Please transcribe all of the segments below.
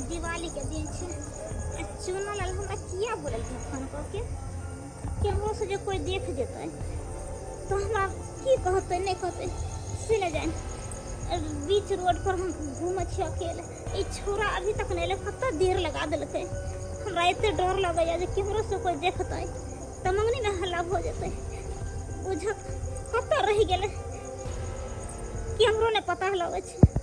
दिवाली के दिन छे चुना लाल हमरा किया बोलल थे फोन करके कि हमरो से जो कोई देख जेतै तो हमरा की कहते नहीं कहते सुने जाए बीच रोड पर हम घूमे छी अकेले ई छोरा अभी तक नहीं ले कत देर लगा देलकै हमरा एते डर लगैया जे केकरो से कोई देखतै त मंगनी में हल्ला हो जेतै बुझत कत रह गेलै कि हमरो ने पता लगे छै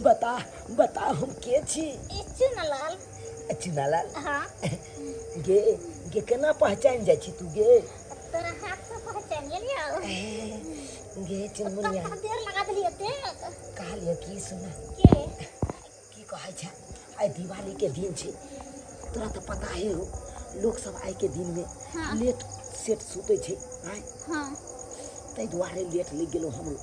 बता बता हम के छी चुनालाल चुनालाल हाँ गे गे केना पहचान जाइ छी तू गे तोरा हाथ से पहचान गेलिया गे चुनमुनिया देर लगा देलिए ते कहलिए की सुना के की कहै छै आइ दिवाली के दिन छै तोरा तो पता है हो लोग सब आइ के दिन में हाँ। लेट सेट सुतै छै आइ हाँ तै दुआरे लेट लग गेलो हमरो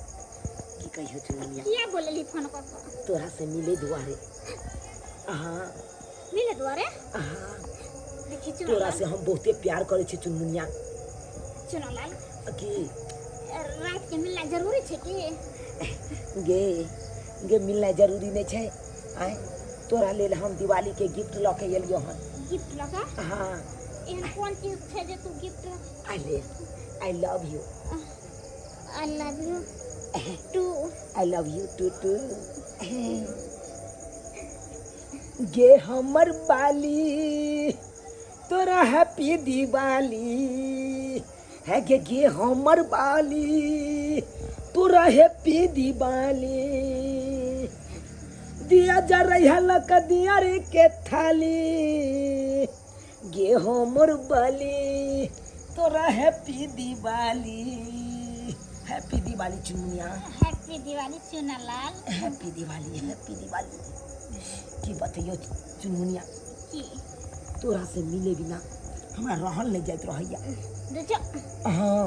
की कहियो चुनमुनिया किया बोलली फोन कर तोरा से मिले दुआरे हाँ मिले द्वारे हाँ देखी तोरा चुनालाल से हम बहुते प्यार करे छी चुनमुनिया चुनालाल की रात के मिलना जरूरी छै की गे गे मिलना जरूरी नहीं छै आइ तोरा लेल हम दिवाली के गिफ्ट लऽ के एलियो हन गिफ्ट लगा हाँ एहन कोन चीज छै जे तू gift I love you I love you too I love you too गे हमर बाली तोरा हैप्पी दिवाली है गे हमर बाली तोरा हैप्पी दिवाली दिया जा रही लक दिया रे के थाली गे हमर बाली तोरा happy Diwali Chuniya happy Diwali Chunalal happy Diwali की बतैयो चुनमुनिया की तोरा से मिले बिना हमरा रहल नहीं जाइत रहैया देखो हाँ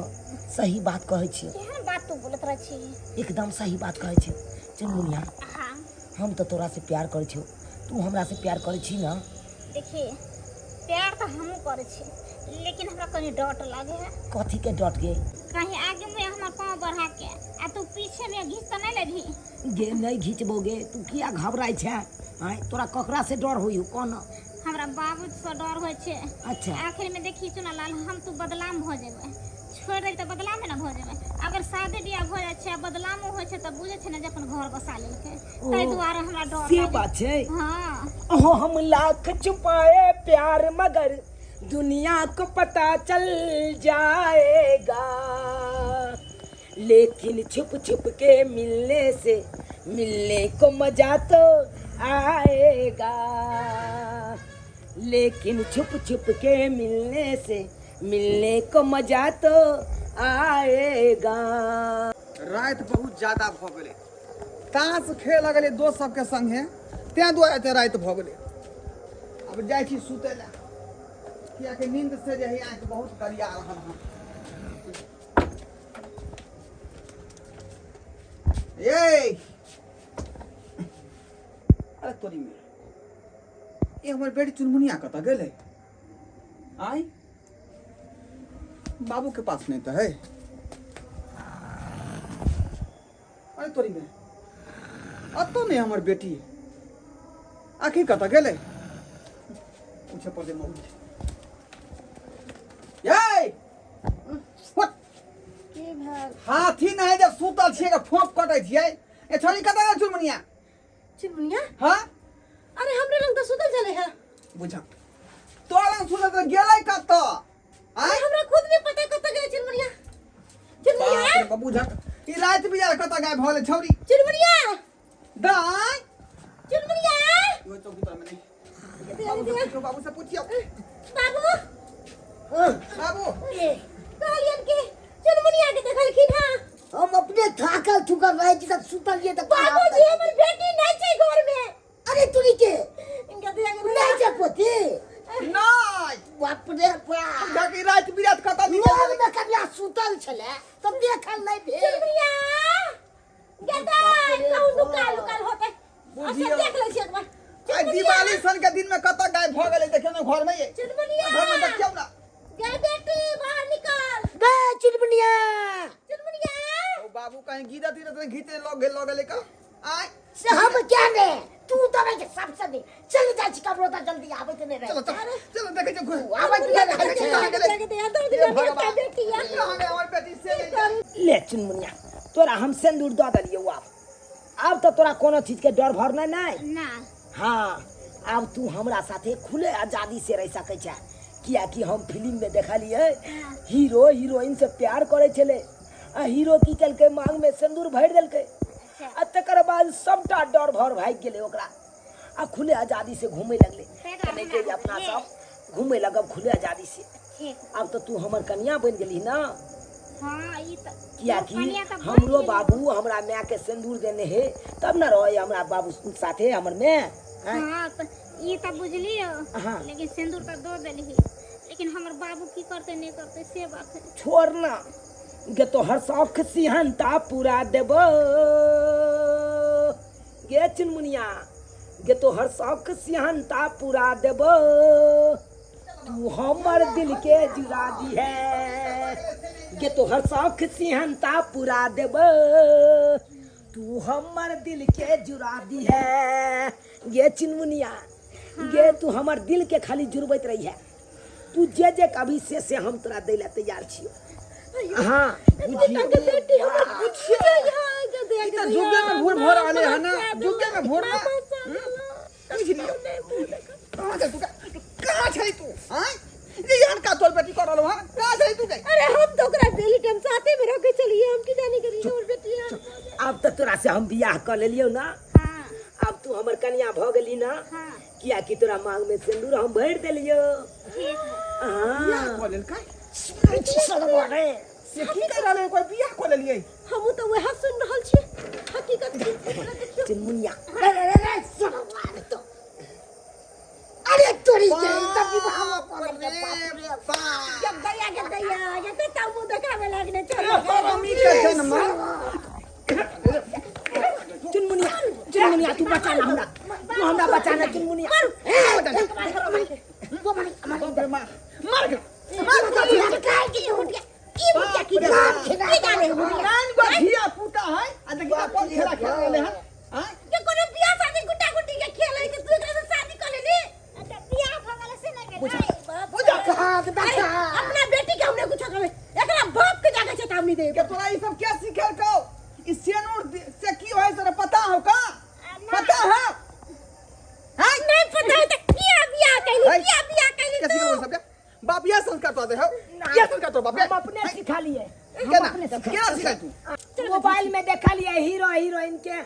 सही बात कहै छी केहन बात तू बोलत रह छी एकदम सही बात कहै छी चुनमुनिया हाँ हम तो तोरा से प्यार करे छी तू हमरा से प्यार करे छी ना देखिए प्यार तो हमहू करे छी लेकिन हमरा कनी डर लागे है कथी के डट गे कहीं आगे में हमर पाँव बढ़ा के आ तू पीछे में घीच तो नहीं लेबही गे नहीं घीचबोगे तू किया घबराई छै आय तोरा ककरा से डर होई कौन हमरा बाबू से डर होय छै अच्छा आखिर में देखी चुनालाल हम तू बदलाम हो जेबै छोड़ दे तो बदलाम में ना हो जेबै अगर शादी बियाह हो जाय छै बदलामो होय छै त बुझे छै ना जे अपन घर बसा लेलकै तै दुआरे हमरा डर से लागे बात छै हां ओहो हम लाख छुपाए प्यार मगर दुनिया को पता चल जाएगा लेकिन छुप छुप के मिलने को मजा तो आएगा लेकिन छुप छुप के मिलने को मजा तो आएगा। रात बहुत ज्यादा भ गेलै ताश खेल लगले दोस्त सबके संगे तै दुआरे एते रात भ गेलै अब जाइ छी सुतै ला किया कि नींद से जे आँख बहुत करिया रहल हन ए अरे तोरी में ए हमर बेटी चुनमुनिया कत गेलै आई बाबू के पास नहीं तो है अरे तोरी में अतो नहीं हमर बेटी आखिर कत गेलै पूछे पड़े मौज ये की भेल हाथी नहीं जब सुतल छियै के फोप कटै छियै ए छोरी कत गेल चुनमुनिया चुनमुनिया हां अरे हमरे लंग तो सुतल चले है बुझा तोरा लंग सुतल त गेलै कत अरे हमरा खुद नहीं पता कत गए चुनमुनिया चुनमुनिया बाप बुझा ई रात बियाह कत गायब भले छौरी चुनमुनिया दाई चुनमुनिया वो तो भीतर में नहीं बाबू से पूछियो बाबू बाबू कहलियन के चुनमुनिया के देखलखिन हां हम अपने थाकल थुकल रहे छी सब सुतल ये त बाबूजी हमर बेटी नहीं छै घर में अरे तूनी के इनका दिया के नहीं छै पोती नहीं बाप रे बाप बाकी रात बिरात कत लोग में कबिया सुतल छले तब देखल नहीं भेल चुनमुनिया गेदा कहू लुकाल लुकाल होते अच्छा देख ले छी एक बार आई दिवाली सन के दिन में कत गायब भ गेलै देखियो ना घर में ये चुनमुनिया घर में देखियो कहीं गिरा तीरा तो घीचे लग गेले का आय से हम क्या ने तू तो मैं सबसे दे चल जा छिका ब्रोता जल्दी आवे ते नहीं चलो रहे चलो देखे जो आवे हमार बेटी से ले चुनमुनिया तोरा हम सिंदूर द दलियो अब तो तोरा कोनो चीज के डर भर नहीं ना हाँ अब तू हमरा साथे खुले आजादी से रह सकै छ किया कि हम फिल्म में देखलिए हीरो हीरोइन से प्यार करे चले हीरो की कल के मांग में सिंदूर भर देलकै आ तकर बाद सबटा डर भर भाग गेले ओकरा आ खुले आजादी से घूमे लगले नहीं के अपना सब घूमे लगब खुले आजादी से ठीक अब तो तू हमर कन्या बन गेली ना हाँ ई त किया कि हमरो बाबू हमरा माँ के सिंदूर देने है तब न रहे हमरा बाबू साथे हमर में हाँ त ई त बुझलियो हाँ। लेकिन सिंदूर त दो देली लेकिन हमर बाबू की करते नहीं करते से बात है छोड़ ना गे तो हर शौक सिहनता पूरा देबो गे चुनमुनिया गे तो हर शौक सिहनता पूरा देबो तू हमर दिल के जुड़ा दी है गे तो हर शौक सिहनता पूरा देबो तू हमर दिल के जुड़ा दी है गे चुनमुनिया गे तू हमर दिल के खाली जुड़बैत रही है तू जे जे कभी से हम तोरा दै ला तैयार छियो हाँ बुझियो इतना जुगे में भोर भोर आले है ना जुगे में भोर ना कहां जा तू कहां छै तू हां ये यान का तोल बेटी करलो हां कहां छै तू अरे हम तो ओकरा डेली टाइम साथे में रह के चलिए हम की जाने करी और बेटी अब तो तोरा से हम बियाह कर लेलियो ना हाँ अब तू हमर कन्या भ गेली ना हाँ किया कि तोरा मांग में सिंदूर हम भर देलियो ठीक है बियाह हां कर लेल का रे से की कर रहले कोई बियाह कर लेलिए हम तो वह सुन रहल छी हकीकत की चुनमुनिया रे तो अरे तोरी के तब विवाह जब गया ये तो ताऊ देखावे लगने चलो मम्मी के जन्म चुनमुनिया तू बचाना हमरा तू हमरा बचाना चुनमुनिया मार के घिया पूता है आ देखिए कौन खेला खेल रहे हैं हां ये कोनो बियाह शादी गुड्डा गुड्डी के खेल है कि तू एकरा से शादी कर लेली अच्छा बियाह भगल से ना गेल पूजा अपना बेटी के हमने कुछ करे एकरा बाप के जाके चेतावनी दे के तोरा ई सब क्या सिखल को इस सेनूर से की होय तोरा पता हो का पता है हां नहीं पता है तो बियाह कैली कैसे करो सब बाप यह संस्कार तो दे हो यह संस्कार तो बाप हम अपने सिखा लिए क्या सिखाई तू मोबाइल में देखा लिए हीरो हीरोइन के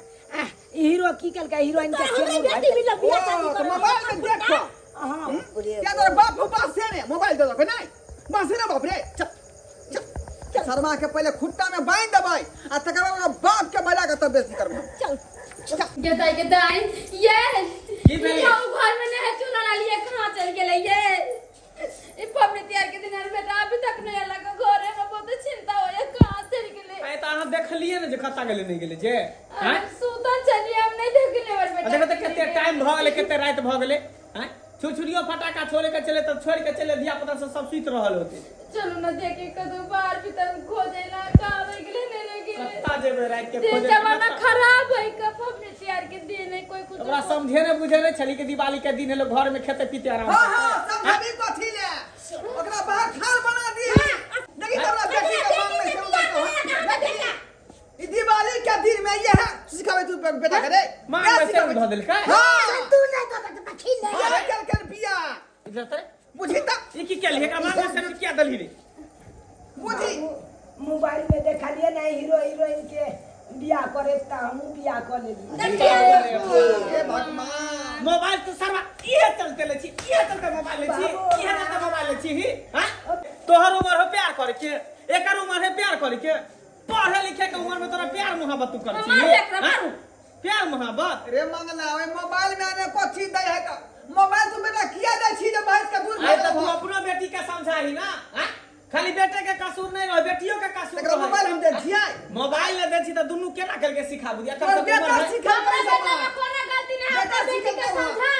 हीरो की कल का हीरोइन के बेटी भी लग बियाह शादी तो मोबाइल में देखो हां क्या तोरा बाप हो पास से ने मोबाइल दे दो नहीं बस ना बाप रे चल शर्मा के पहले खुट्टा में बांध दबाई आ तकर बाद बाप के बजा के तब बेइज्जती करबो चल गदाई ये घर में नहीं चूल्हा ना लिए कहां चल गेले ये ई पबनी तैयार के दिन बेटा अभी तक नहीं लगा घर में बहुत चिंता होया कहां चल गेले आए त अहाँ देखलिए ने जे कत्ता गेले नहीं गेले जे हैं सुता चलिए हम नहीं देखले और बेटा देखो त केते टाइम भ गेले केते रात भ गेले हैं छुछुरियो फटाका छोड़े के चले त छोड़ के चले धिया पुता से सब सुत रहल होते चलो ना देखे कदू बाहर भीतर खोजेला कहां रह गेले नहीं गेले कत्ता जेबे रात के दिन खोजे जमाना खराब है का पबनी तैयार के दिन है कोई कुछ ओकरा समझे ने बुझे ने छली के दिवाली के दिन लोग घर में खेते पीते आराम हां हां सब अभी कथी ले ओकरा बाहर खाल बना दी देखी तोरा बेटी के मांग में से ई दिवाली के दिन में ये है सिखावे तू बेटा करे मां में से ध देल का हां तू नहीं तो खिल ये कर पिया इधर तरे बुझी ता ई की के लिए का मां में से क्या दली रे बुझी मोबाइल में देखा लिए ना हीरो हीरोइन के बियाह करे त हम बियाह कर लेली हे भगवान मोबाइल तो सरवा ये चलते ले छी ये चलते मोबाइल ले छी ये चलते मोबाइल ले छी हैं तोहर उम्र है प्यार करे के एकर उम्र है प्यार करे के पढ़े लिखे के उम्र में तोरा प्यार मोहब्बत तू करे छी प्यार मोहब्बत रे मंगला ओए मोबाइल में आने को चीज दे है का मोबाइल तू बेटा किया दे छी जब भैंस का दूध आए तो तू अपनो बेटी के समझाही ना हैं खाली बेटे के कसूर नहीं रह बेटियों के कसूर एकरा मोबाइल हम दे छियै मोबाइल ले दे छी त दुनु केना करके सिखाबू या तोर बेटा सिखा हमरा बेटा में कोनो गलती नहीं है बेटा बेटी के सिखा समझा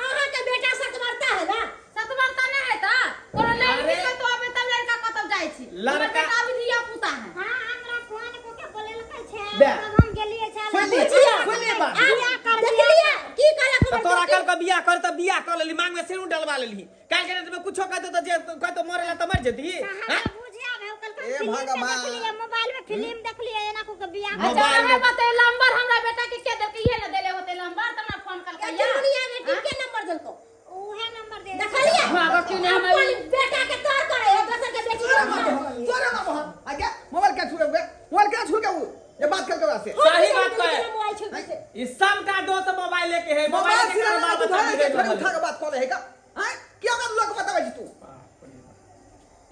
आहा के बेटा सत मारता है ना सतवर्ता नहीं है ता कोनो लड़की में तो अबे तब लड़का कतब जाय छी लड़का- बेटा अभी दिया पुता है हाँ हमरा फोन को के बोले लगे छे मांग में सिर डलवा लेली काल के में कुछो कहतो तो जे कहतो मरेला त मर जेती हां ए भगवान मोबाइल में फिल्म देख लिया ना को बियाह अच्छा हमें बता नंबर हमरा बेटा के देल के ये ना देले होते नंबर तमरा फोन कर के या दुनिया में किसके नंबर देल को उहे नंबर दे देखलिए हां क्यों नहीं हमारी बेटा के तोड़ करे दोसर के बेटी के नंबर तोरे ना मोहन आ गया मोबाइल क्या छुड़े हुए मोबाइल क्या छुड़ गया वो ये बात करके वैसे सही बात है इस सब का दोस्त मोबाइल लेके है मोबाइल मोबाइल सिरा ना के उठा के बात उठा के बात कर रहेगा हैं क्या कर लोग बतावे तू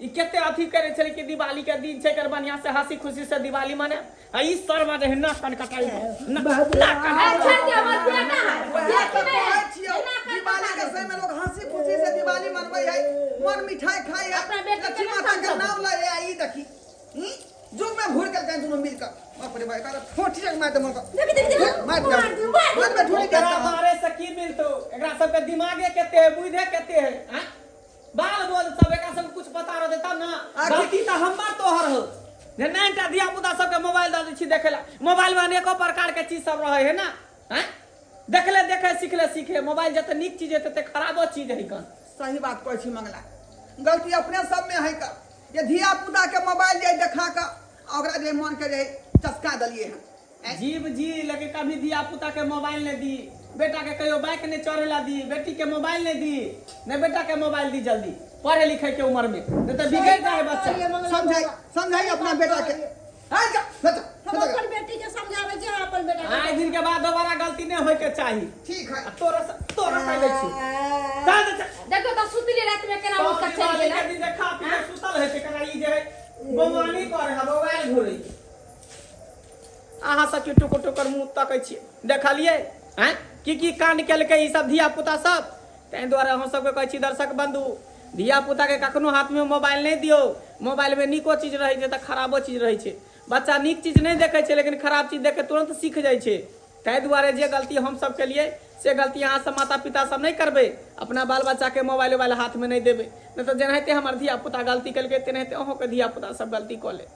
ई केते अथी करे छले कि दिवाली के दिन छै कर बढ़िया से हंसी खुशी से दिवाली माने आ ई सर बाटे है ना कन कटाई अच्छा के हमार बेटा है देखते हैं दिवाली के समय में लोग हंसी खुशी से दिवाली मनबै है मन मिठाई खाई है अपना बेटा के लक्ष्मी माता के नाम ले आई देखी जुग में घूर कर दोनों मिलकर बाप रे भाई का ठोठी जग मार दे मन मार दे मन में ठोठी एकरा करता मारे से की मिलतो एकरा सब के दिमागे केते है बुद्धि केते है हैं बाल बोल सब एकरा सब कुछ पता रह देता ना गलती त हमर तोहर हो जे नैटा दिया पुता सब के मोबाइल द दै छी देखेला मोबाइल में अनेको प्रकार के चीज सब रहे है ना हैं देखले देखे सिखले सीखे मोबाइल जते नीक चीज है तते खराबो चीज है कन सही बात कहै छी मंगला गलती अपने सब में है का ये धिया पुता के मोबाइल जे देखा का ओकरा जे मन के जे चस्का दलिए है जीव जी लगे कभी दिया पुता के मोबाइल ने दी बेटा के कहियो बाइक ने चढ़ेला दी बेटी के मोबाइल ने दी ने बेटा के मोबाइल दी जल्दी पढ़े लिखे के उम्र में नहीं तो बिगड़ जाए बच्चा समझाई अपना बेटा के हां जा हम अपन बेटी के समझावे जे अपन बेटा के आज दिन के बाद दोबारा गलती नहीं होय के चाहिए ठीक है तोरा कह दै छी चल देखो तो सुतली रात में केना उसका चल गेला दिन खा पी के सुतल है केना ई जे बवानी करे है मोबाइल घुरे आहा सब टुकुर टुकुर मुंह तकै छी देखलिए हैं की कांड केलकै ई सब धिया पुता सब तै द्वारा हम सब के कहै छी दर्शक बंधु धिया पुता के कखनो हाथ में मोबाइल नहीं दियो मोबाइल में नीको चीज रहे छै त खराबो चीज रहे छै बच्चा नीक चीज नहीं देखे छै लेकिन खराब चीज देख के तुरंत सीख जाय छै तै द्वारा जे गलती हम सब के लिए से गलती अहाँ सब माता पिता सब नहीं करबे अपना बाल बच्चा के मोबाइल हाथ में नहीं देबे नहीं तो जेनाहिते हमर धिया पुता गलती केलकै तेनाहिते अहों के धिया पुता सब गलती क ले